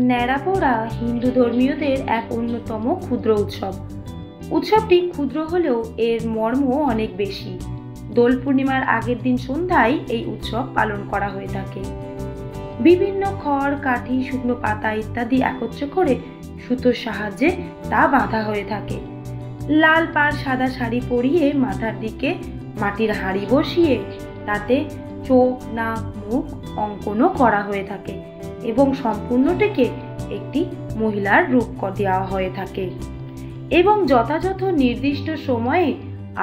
ন্যাড়াপোড়া হিন্দু ধর্মীয়দের এক অন্যতম ক্ষুদ্র উৎসব। উৎসবটি ক্ষুদ্র হলেও এর মর্ম অনেক বেশি। দোল পূর্ণিমার আগের দিন সন্ধ্যায় এই উৎসব পালন করা হয়ে থাকে। বিভিন্ন খড়, কাঠি, শুকনো পাতা ইত্যাদি একত্র করে সুতোর সাহায্যে তা বাঁধা হয়ে থাকে। লাল পাড় সাদা শাড়ি পরিয়ে মাথার দিকে মাটির হাঁড়ি বসিয়ে তাতে চোখ, নাক, মুখ অঙ্কনও করা হয়ে থাকে এবং সম্পূর্ণটিকে একটি মহিলার রূপ দেওয়া হয়ে থাকে এবং যথাযথ নির্দিষ্ট সময়ে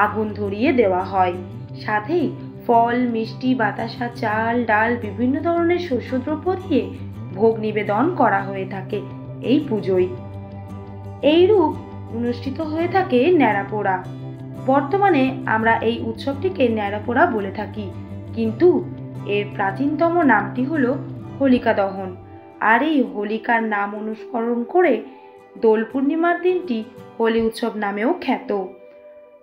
আগুন ধরিয়ে দেওয়া হয়। সাথেই ফল, মিষ্টি, বাতাসা, চাল, ডাল, বিভিন্ন ধরনের শস্যদ্রব্য দিয়ে ভোগ নিবেদন করা হয়ে থাকে এই পুজোয়। এই রূপ অনুষ্ঠিত হয়ে থাকে ন্যাড়াপোড়া। বর্তমানে আমরা এই উৎসবটিকে ন্যাড়াপোড়া বলে থাকি, কিন্তু এর প্রাচীনতম নামটি হলো হোলিকা দহন। আর এই হোলিকার নাম অনুসরণ করে দোল পূর্ণিমার দিনটি হোলি উৎসব নামেও খ্যাত।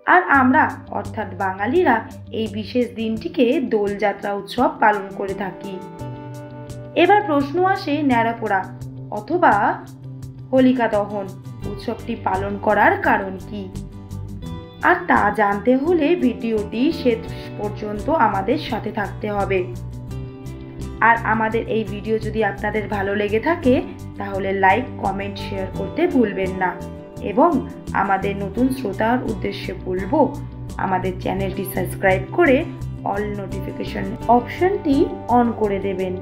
আর আমরা অর্থাৎ বাঙালিরা এই বিশেষ দিনটিকে দোলযাত্রা উৎসব পালন করে থাকি। এবার প্রশ্ন আসে, ন্যাড়াপোড়া অথবা হোলিকা দহন উৎসবটি পালন করার কারণ কি? আর তা জানতে হলে ভিডিওটি শেষ পর্যন্ত আমাদের সাথে থাকতে হবে। আর আমাদের এই ভিডিও যদি আপনাদের ভালো লেগে থাকে তাহলে লাইক, কমেন্ট, শেয়ার করতে ভুলবেন না এবং আমাদের নতুন শ্রোতার উদ্দেশ্যে বলবো আমাদের চ্যানেলটি সাবস্ক্রাইব করে অল নোটিফিকেশন অপশনটি অন করে দেবেন।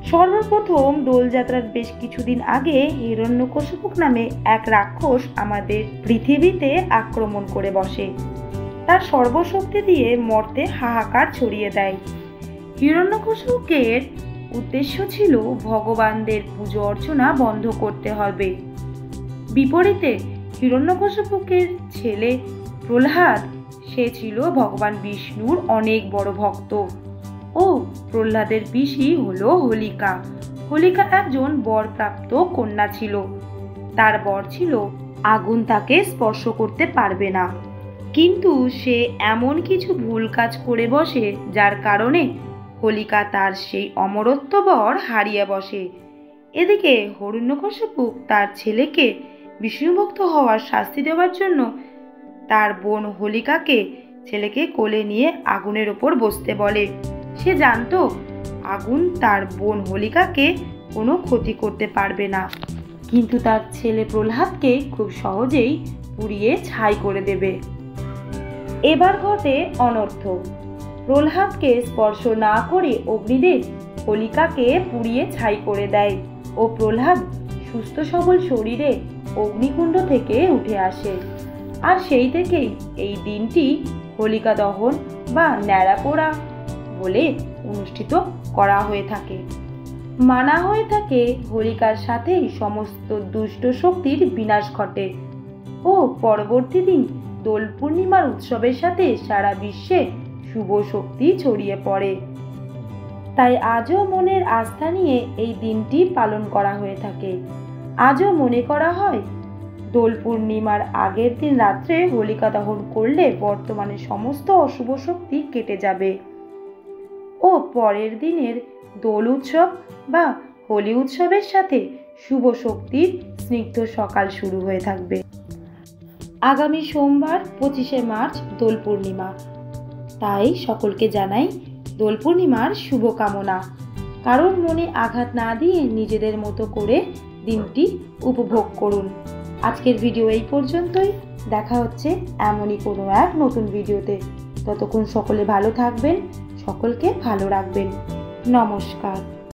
সর্বপ্রথম দোলযাত্রার বেশ কিছুদিন আগে হিরণ্যকশিপু নামে এক রাক্ষস আমাদের পৃথিবীতে আক্রমণ করে বসে। তার সর্বশক্তি দিয়ে মর্তে হাহাকার ছড়িয়ে দেয়। হিরণ্যকশিপুর উদ্দেশ্য ছিল ভগবানদের পুজো অর্চনা বন্ধ করতে হবে। বিপরীতে হিরণ্যকশিপুর ছেলে প্রহ্লাদ, সে ছিল ভগবান বিষ্ণুর অনেক বড় ভক্ত ও প্রহ্লাদের পিসি হলো হোলিকা। হোলিকা একজন বরপ্রাপ্ত কন্যা ছিল। তার বর ছিল আগুন তাকে স্পর্শ করতে পারবে না, কিন্তু সে এমন কিছু ভুল কাজ করে বসে যার কারণে হোলিকা তার সেই অমরত্ব বর হারিয়ে বসে। এদিকে হিরণ্যকশিপু তার ছেলেকে বিষ্ণুভক্ত হওয়ার শাস্তি দেওয়ার জন্য তার বোন হোলিকাকে ছেলেকে কোলে নিয়ে আগুনের ওপর বসতে বলে। সে জানতো আগুন তার বোন হোলিকাকে কোনো ক্ষতি করতে পারবে না, কিন্তু তার ছেলে প্রহ্লাদকে খুব সহজেই পুড়িয়ে ছাই করে দেবে। এবার ঘটে অনর্থ। প্রহ্লাদকে স্পর্শ না করে অগ্নিদেব হোলিকাকে পুড়িয়ে ছাই করে দেয় ও প্রহ্লাদ সুস্থ সবল শরীরে অগ্নিকুণ্ড থেকে উঠে আসে। আর সেই থেকেই এই দিনটি হোলিকা দহন বা ন্যাড়াপোড়া বলে অনুষ্ঠিত করা হয়ে থাকে। মানা হয়ে থাকে হোলিকার সাথেই সমস্ত দুষ্ট শক্তির বিনাশ ঘটে ও পরবর্তী দিন দোল পূর্ণিমার উৎসবের সাথে সারা বিশ্বে শুভ শক্তি ছড়িয়ে পড়ে। তাই আজও মনের আস্থা নিয়ে এই দিনটি পালন করা হয়ে থাকে। আজও মনে করা হয় দোল পূর্ণিমার আগের দিন রাত্রে হোলিকা দহন করলে বর্তমানে সমস্ত অশুভ শক্তি কেটে যাবে ও পরের দিনের দোল উৎসব বা হোলি উৎসবের সাথে শুভ শক্তির স্নিগ্ধ সকাল শুরু হয়ে থাকবে। আগামী সোমবার 25শে মার্চ দোল পূর্ণিমা। তাই সকলকে জানাই দোল পূর্ণিমার শুভকামনা। কারোর মনে আঘাত না দিয়ে নিজেদের মতো করে দিনটি উপভোগ করুন। আজকের ভিডিও এই পর্যন্তই। দেখা হচ্ছে এমনই কোনো এক নতুন ভিডিওতে। ততক্ষণ সকলে ভালো থাকবেন, সকলকে ভালো রাখবেন। নমস্কার।